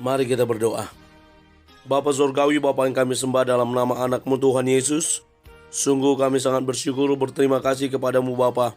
Mari kita berdoa. Bapa Surgawi, Bapa yang kami sembah dalam nama anak-Mu Tuhan Yesus, sungguh kami sangat bersyukur berterima kasih kepadamu Bapa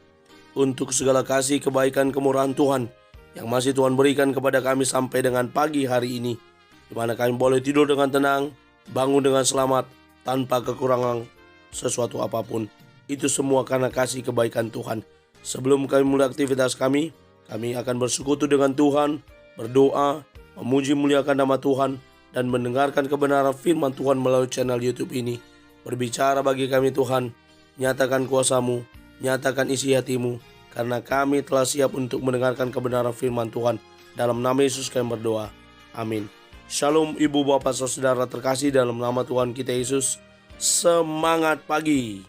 untuk segala kasih, kebaikan, kemurahan Tuhan yang masih Tuhan berikan kepada kami sampai dengan pagi hari ini, di mana kami boleh tidur dengan tenang, bangun dengan selamat, tanpa kekurangan sesuatu apapun. Itu semua karena kasih kebaikan Tuhan. Sebelum kami mulai aktivitas kami akan bersekutu dengan Tuhan, berdoa, memuji muliakan nama Tuhan, dan mendengarkan kebenaran firman Tuhan melalui channel YouTube ini. Berbicara bagi kami Tuhan, nyatakan kuasa-Mu, nyatakan isi hati-Mu, karena kami telah siap untuk mendengarkan kebenaran firman Tuhan. Dalam nama Yesus kami berdoa. Amin. Shalom ibu bapak saudara terkasih dalam nama Tuhan kita Yesus. Semangat pagi.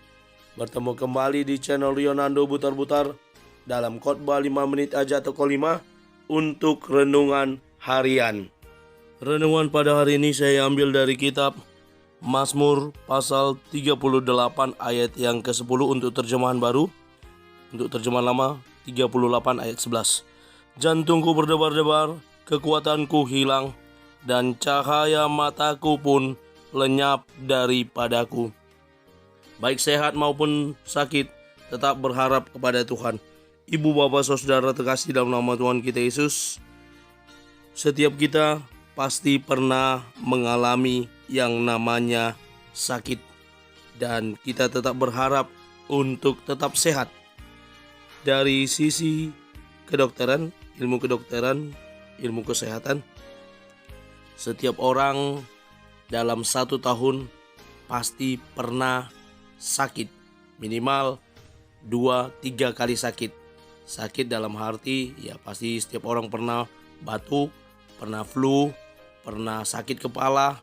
Bertemu kembali di channel Rionando Butar-Butar dalam khotbah 5 menit aja atau 5 untuk renungan harian. Renungan pada hari ini saya ambil dari kitab Mazmur pasal 38 ayat yang ke-10 untuk terjemahan baru. Untuk terjemahan lama 38 ayat 11. Jantungku berdebar-debar, kekuatanku hilang, dan cahaya mataku pun lenyap daripadaku. Baik sehat maupun sakit, tetap berharap kepada Tuhan. Ibu bapak saudara terkasih dalam nama Tuhan kita Yesus, setiap kita pasti pernah mengalami yang namanya sakit, dan kita tetap berharap untuk tetap sehat. Dari sisi kedokteran, ilmu kesehatan, setiap orang dalam 1 tahun pasti pernah sakit, minimal 2-3 kali sakit. Sakit dalam arti ya pasti setiap orang pernah batuk, pernah flu, pernah sakit kepala,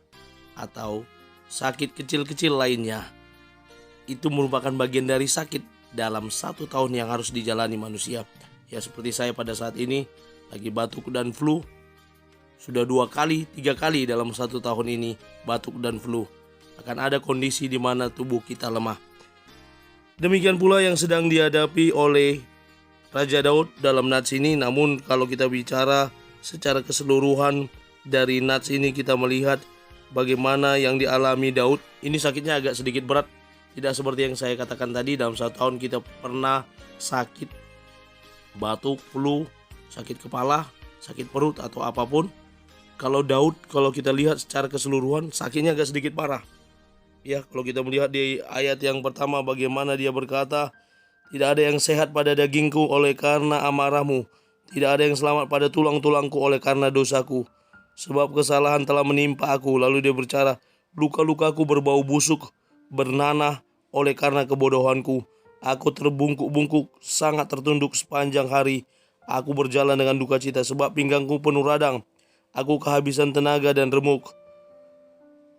atau sakit kecil-kecil lainnya. Itu merupakan bagian dari sakit dalam 1 tahun yang harus dijalani manusia. Ya seperti saya pada saat ini lagi batuk dan flu. Sudah 2-3 kali dalam 1 tahun ini batuk dan flu. Akan ada kondisi di mana tubuh kita lemah. Demikian pula yang sedang dihadapi oleh Raja Daud dalam nats ini. Namun kalau kita bicara secara keseluruhan dari nats ini, kita melihat bagaimana yang dialami Daud. Ini sakitnya agak sedikit berat. Tidak seperti yang saya katakan tadi, dalam 1 tahun kita pernah sakit, batuk, flu, sakit kepala, sakit perut atau apapun. Kalau Daud, kalau kita lihat secara keseluruhan, sakitnya agak sedikit parah. Ya, kalau kita melihat di ayat yang pertama bagaimana dia berkata, tidak ada yang sehat pada dagingku oleh karena amarahmu, tidak ada yang selamat pada tulang-tulangku oleh karena dosaku. Sebab kesalahan telah menimpa aku. Lalu dia berbicara, luka-lukaku berbau busuk, bernanah oleh karena kebodohanku. Aku terbungkuk-bungkuk, sangat tertunduk sepanjang hari. Aku berjalan dengan duka cita, sebab pinggangku penuh radang. Aku kehabisan tenaga dan remuk.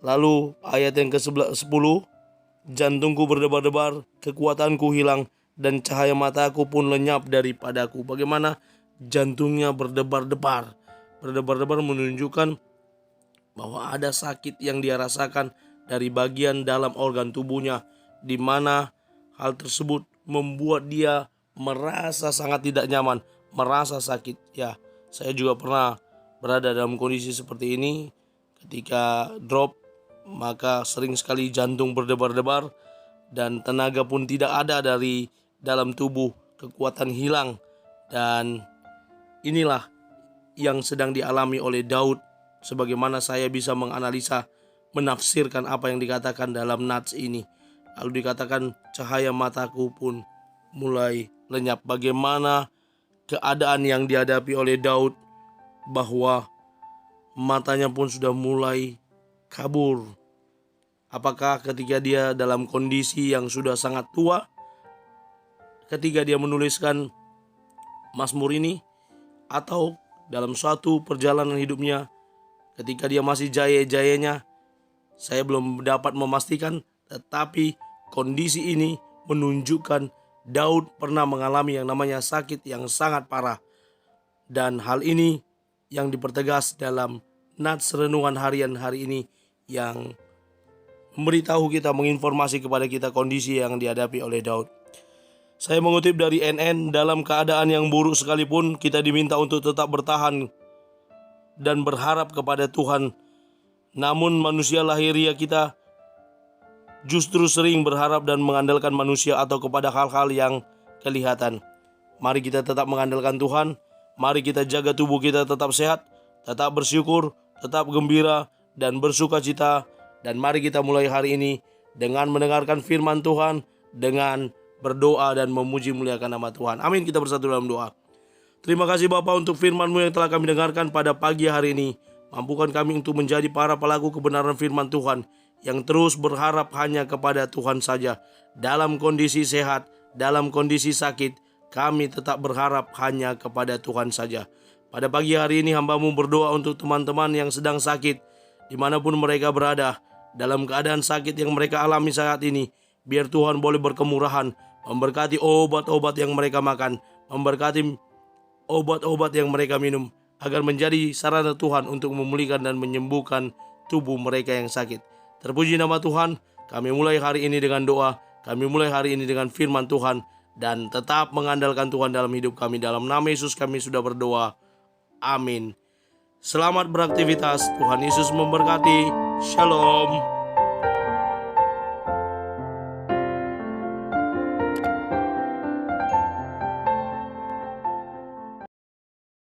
Lalu ayat yang ke-10, jantungku berdebar-debar, kekuatanku hilang, dan cahaya mataku pun lenyap daripadaku. Bagaimana jantungnya berdebar-debar? Berdebar-debar menunjukkan bahwa ada sakit yang dia rasakan dari bagian dalam organ tubuhnya, di mana hal tersebut membuat dia merasa sangat tidak nyaman, merasa sakit. Ya, saya juga pernah berada dalam kondisi seperti ini. Ketika drop, maka sering sekali jantung berdebar-debar dan tenaga pun tidak ada dari dalam tubuh, kekuatan hilang. Dan inilah yang sedang dialami oleh Daud, sebagaimana saya bisa menganalisa, menafsirkan apa yang dikatakan dalam nats ini. Lalu dikatakan cahaya mataku pun mulai lenyap. Bagaimana keadaan yang dihadapi oleh Daud, bahwa matanya pun sudah mulai kabur. Apakah ketika dia dalam kondisi yang sudah sangat tua, ketika dia menuliskan Mazmur ini, atau dalam suatu perjalanan hidupnya ketika dia masih jaya-jayanya? Saya belum dapat memastikan, tetapi kondisi ini menunjukkan Daud pernah mengalami yang namanya sakit yang sangat parah. Dan hal ini yang dipertegas dalam nats renungan harian hari ini, yang memberitahu kita, menginformasi kepada kita kondisi yang dihadapi oleh Daud. Saya mengutip dari NN, dalam keadaan yang buruk sekalipun kita diminta untuk tetap bertahan dan berharap kepada Tuhan. Namun manusia lahiriah kita justru sering berharap dan mengandalkan manusia atau kepada hal-hal yang kelihatan. Mari kita tetap mengandalkan Tuhan. Mari kita jaga tubuh kita tetap sehat, tetap bersyukur, tetap gembira, dan bersuka cita. Dan mari kita mulai hari ini dengan mendengarkan firman Tuhan, dengan berdoa dan memuji muliakan nama Tuhan. Amin. Kita bersatu dalam doa. Terima kasih Bapa untuk firman-Mu yang telah kami dengarkan pada pagi hari ini. Mampukan kami untuk menjadi para pelaku kebenaran firman Tuhan yang terus berharap hanya kepada Tuhan saja. Dalam kondisi sehat, dalam kondisi sakit, kami tetap berharap hanya kepada Tuhan saja. Pada pagi hari ini hamba-Mu berdoa untuk teman-teman yang sedang sakit, dimanapun mereka berada, dalam keadaan sakit yang mereka alami saat ini. Biar Tuhan boleh berkemurahan, memberkati obat-obat yang mereka makan, memberkati obat-obat yang mereka minum, agar menjadi sarana Tuhan untuk memulihkan dan menyembuhkan tubuh mereka yang sakit. Terpuji nama Tuhan. Kami mulai hari ini dengan doa, kami mulai hari ini dengan firman Tuhan, dan tetap mengandalkan Tuhan dalam hidup kami. Dalam nama Yesus kami sudah berdoa. Amin. Selamat beraktivitas. Tuhan Yesus memberkati. Shalom.